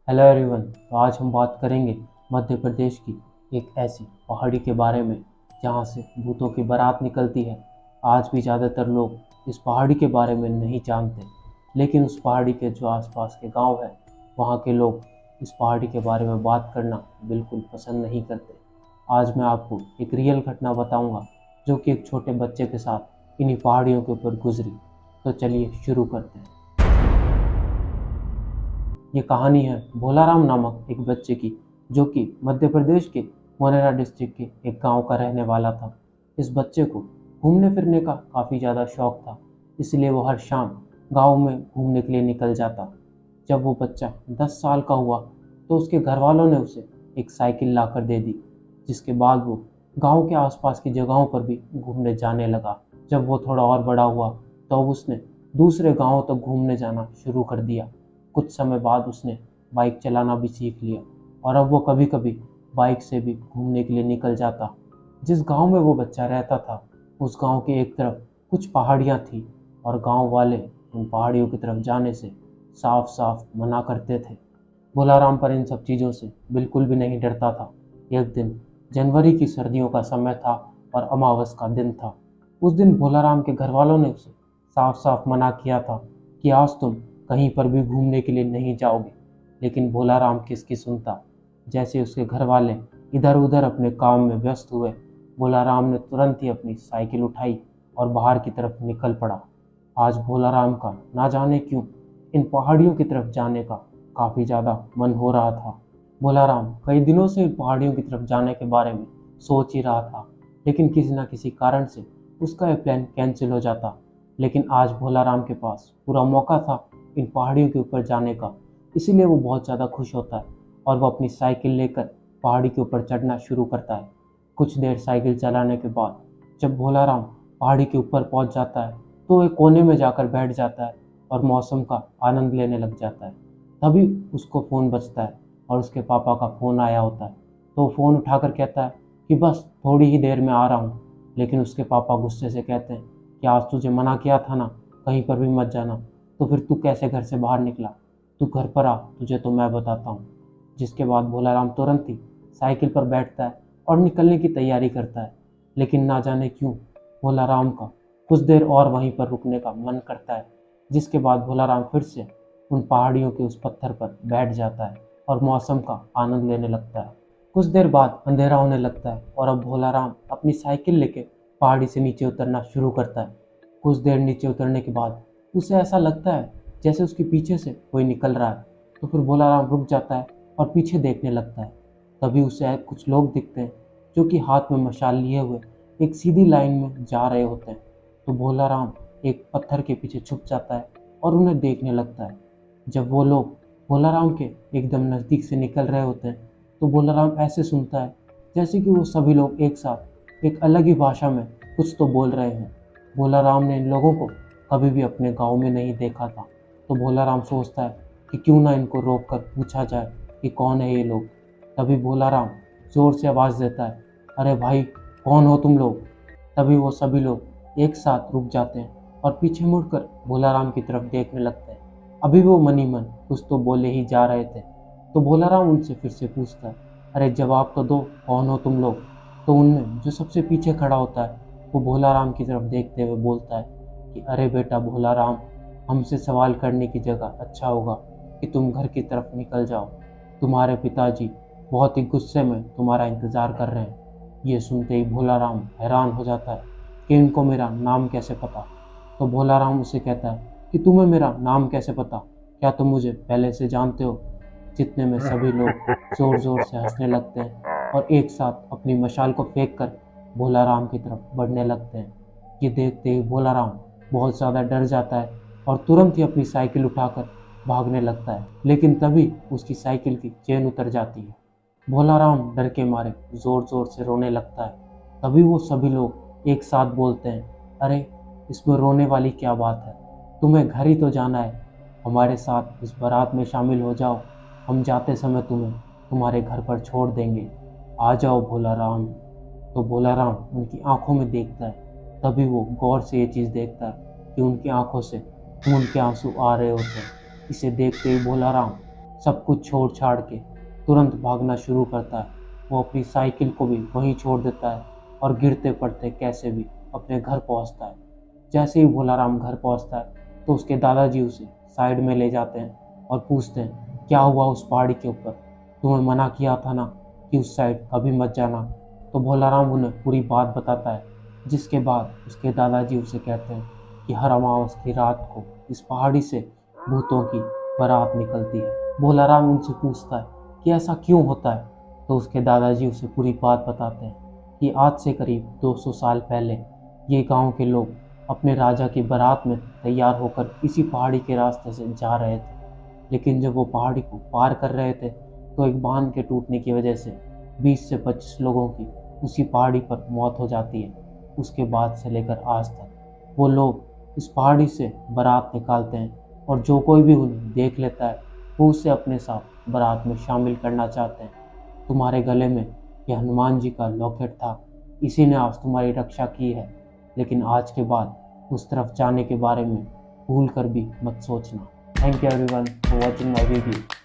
Hello everyone. तो आज हम बात करेंगे मध्य प्रदेश की एक ऐसी पहाड़ी के बारे में जहाँ से भूतों की बारात निकलती है। आज भी ज़्यादातर लोग इस पहाड़ी के बारे में नहीं जानते, लेकिन उस पहाड़ी के जो आसपास के गांव हैं वहाँ के लोग इस पहाड़ी के बारे में बात करना बिल्कुल पसंद नहीं करते। आज मैं आपको एक रियल घटना बताऊंगा जो कि एक छोटे बच्चे के साथ इन्हीं पहाड़ियों के ऊपर गुजरी। तो चलिए शुरू करते हैं। ये कहानी है भोलाराम नामक एक बच्चे की, जो कि मध्य प्रदेश के मोरेना डिस्ट्रिक्ट के एक गांव का रहने वाला था। इस बच्चे को घूमने फिरने का काफ़ी ज़्यादा शौक था, इसलिए वो हर शाम गांव में घूमने के लिए निकल जाता। जब वो बच्चा 10 साल का हुआ तो उसके घर वालों ने उसे एक साइकिल ला कर दे दी, जिसके बाद वो गांव के आसपास की जगहों पर भी घूमने जाने लगा। जब वो थोड़ा और बड़ा हुआ तो अब उसने दूसरे गांवों तक घूमने जाना शुरू कर दिया। कुछ समय बाद उसने बाइक चलाना भी सीख लिया और अब वो कभी कभी बाइक से भी घूमने के लिए निकल जाता। जिस गांव में वो बच्चा रहता था उस गांव के एक तरफ कुछ पहाड़ियां थी और गांव वाले उन पहाड़ियों की तरफ जाने से साफ साफ मना करते थे। भोलाराम पर इन सब चीज़ों से बिल्कुल भी नहीं डरता था। एक दिन जनवरी की सर्दियों का समय था और अमावस का दिन था। उस दिन भोलाराम के घर वालों ने उसे साफ साफ मना किया था कि आज तुम कहीं पर भी घूमने के लिए नहीं जाओगे, लेकिन भोलाराम किसकी सुनता। जैसे उसके घर वाले इधर उधर अपने काम में व्यस्त हुए, भोलाराम ने तुरंत ही अपनी साइकिल उठाई और बाहर की तरफ निकल पड़ा। आज भोलाराम का ना जाने क्यों इन पहाड़ियों की तरफ जाने का काफ़ी ज़्यादा मन हो रहा था। भोलाराम कई दिनों से इन पहाड़ियों की तरफ जाने के बारे में सोच ही रहा था, लेकिन किसी न किसी कारण से उसका यह प्लान कैंसिल हो जाता। लेकिन आज भोलाराम के पास पूरा मौका था इन पहाड़ियों के ऊपर जाने का, इसीलिए वो बहुत ज़्यादा खुश होता है और वो अपनी साइकिल लेकर पहाड़ी के ऊपर चढ़ना शुरू करता है। कुछ देर साइकिल चलाने के बाद जब भोलाराम पहाड़ी के ऊपर पहुंच जाता है तो एक कोने में जाकर बैठ जाता है और मौसम का आनंद लेने लग जाता है। तभी उसको फ़ोन बजता है और उसके पापा का फ़ोन आया होता है। तो वो फ़ोन उठाकर कहता है कि बस थोड़ी ही देर में आ रहा हूँ। लेकिन उसके पापा गुस्से से कहते हैं कि आज तुझे मना किया था ना, कहीं पर भी मत जाना, तो फिर तू कैसे घर से बाहर निकला? तू घर पर आ, तुझे तो मैं बताता हूँ। जिसके बाद भोलाराम तुरंत ही साइकिल पर बैठता है और निकलने की तैयारी करता है। लेकिन ना जाने क्यों भोलाराम का कुछ देर और वहीं पर रुकने का मन करता है। जिसके बाद भोलाराम फिर से उन पहाड़ियों के उस पत्थर पर बैठ जाता है और मौसम का आनंद लेने लगता है। कुछ देर बाद अंधेरा होने लगता है और अब भोलाराम अपनी साइकिल लेके पहाड़ी से नीचे उतरना शुरू करता है। कुछ देर नीचे उतरने के बाद उसे ऐसा लगता है जैसे उसके पीछे से कोई निकल रहा है। तो फिर भोलाराम रुक जाता है और पीछे देखने लगता है। तभी उसे कुछ लोग दिखते हैं जो कि हाथ में मशाल लिए हुए एक सीधी लाइन में जा रहे होते हैं। तो भोलाराम एक पत्थर के पीछे छुप जाता है और उन्हें देखने लगता है। जब वो लोग भोलाराम के एकदम नज़दीक से निकल रहे होते हैं तो भोलाराम ऐसे सुनता है जैसे कि वो सभी लोग एक साथ एक अलग ही भाषा में कुछ तो बोल रहे हैं। भोलाराम ने इन लोगों को कभी भी अपने गांव में नहीं देखा था। तो भोलाराम सोचता है कि क्यों ना इनको रोक कर पूछा जाए कि कौन है ये लोग। तभी भोलाराम जोर से आवाज़ देता है, अरे भाई, कौन हो तुम लोग? तभी वो सभी लोग एक साथ रुक जाते हैं और पीछे मुड़कर भोलाराम की तरफ देखने लगते हैं। अभी वो मन ही मन कुछ तो बोले ही जा रहे थे। तो भोलाराम उनसे फिर से पूछता है, अरे जवाब तो दो, कौन हो तुम लोग? तो उनमें जो सबसे पीछे खड़ा होता है वो भोलाराम की तरफ देखते हुए बोलता है कि अरे बेटा भोलाराम, हमसे सवाल करने की जगह अच्छा होगा कि तुम घर की तरफ निकल जाओ। तुम्हारे पिताजी बहुत ही गुस्से में तुम्हारा इंतज़ार कर रहे हैं। ये सुनते ही भोलाराम हैरान हो जाता है कि इनको मेरा नाम कैसे पता। तो भोलाराम उसे कहता है कि तुम्हें मेरा नाम कैसे पता? क्या तुम मुझे पहले से जानते हो? जितने में सभी लोग ज़ोर ज़ोर से हंसने लगते हैं और एक साथ अपनी मशाल को फेंक कर भोलाराम की तरफ बढ़ने लगते हैं। ये देखते ही भोलाराम बहुत ज़्यादा डर जाता है और तुरंत ही अपनी साइकिल उठाकर भागने लगता है। लेकिन तभी उसकी साइकिल की चेन उतर जाती है। भोलाराम डर के मारे ज़ोर ज़ोर से रोने लगता है। तभी वो सभी लोग एक साथ बोलते हैं, अरे इसमें रोने वाली क्या बात है? तुम्हें घर ही तो जाना है। हमारे साथ इस बारात में शामिल हो जाओ। हम जाते समय तुम्हें तुम्हारे घर पर छोड़ देंगे। आ जाओ भोलाराम। तो भोलाराम उनकी आंखों में देखता है। तभी वो गौर से ये चीज़ देखता है कि उनकी आंखों से खून के आंसू आ रहे होते हैं। इसे देखते ही भोलाराम सब कुछ छोड़ छाड़ के तुरंत भागना शुरू करता है। वो अपनी साइकिल को भी वहीं छोड़ देता है और गिरते पड़ते कैसे भी अपने घर पहुंचता है। जैसे ही भोलाराम घर पहुंचता है तो उसके दादाजी उसे साइड में ले जाते हैं और पूछते हैं, क्या हुआ उस पहाड़ी के ऊपर? तुम्हें मना किया था ना कि उस साइड कभी मत जाना। तो भोलाराम उन्हें पूरी बात बताता है, जिसके बाद उसके दादाजी उसे कहते हैं कि हर अमावस की रात को इस पहाड़ी से भूतों की बारात निकलती है। भोलाराम उनसे पूछता है कि ऐसा क्यों होता है। तो उसके दादाजी उसे पूरी बात बताते हैं कि आज से करीब 200 साल पहले ये गांव के लोग अपने राजा की बारात में तैयार होकर इसी पहाड़ी के रास्ते से जा रहे थे। लेकिन जब वो पहाड़ी को पार कर रहे थे तो एक बांध के टूटने की वजह से 20 से 25 लोगों की उसी पहाड़ी पर मौत हो जाती है। उसके बाद से लेकर आज तक वो लोग इस पहाड़ी से बारात निकालते हैं और जो कोई भी उन्हें देख लेता है वो उसे अपने साथ बारात में शामिल करना चाहते हैं। तुम्हारे गले में यह हनुमान जी का लॉकेट था, इसी ने आज तुम्हारी रक्षा की है, लेकिन आज के बाद उस तरफ जाने के बारे में भूल कर भी मत सोचना। Thank you everyone for watching my video.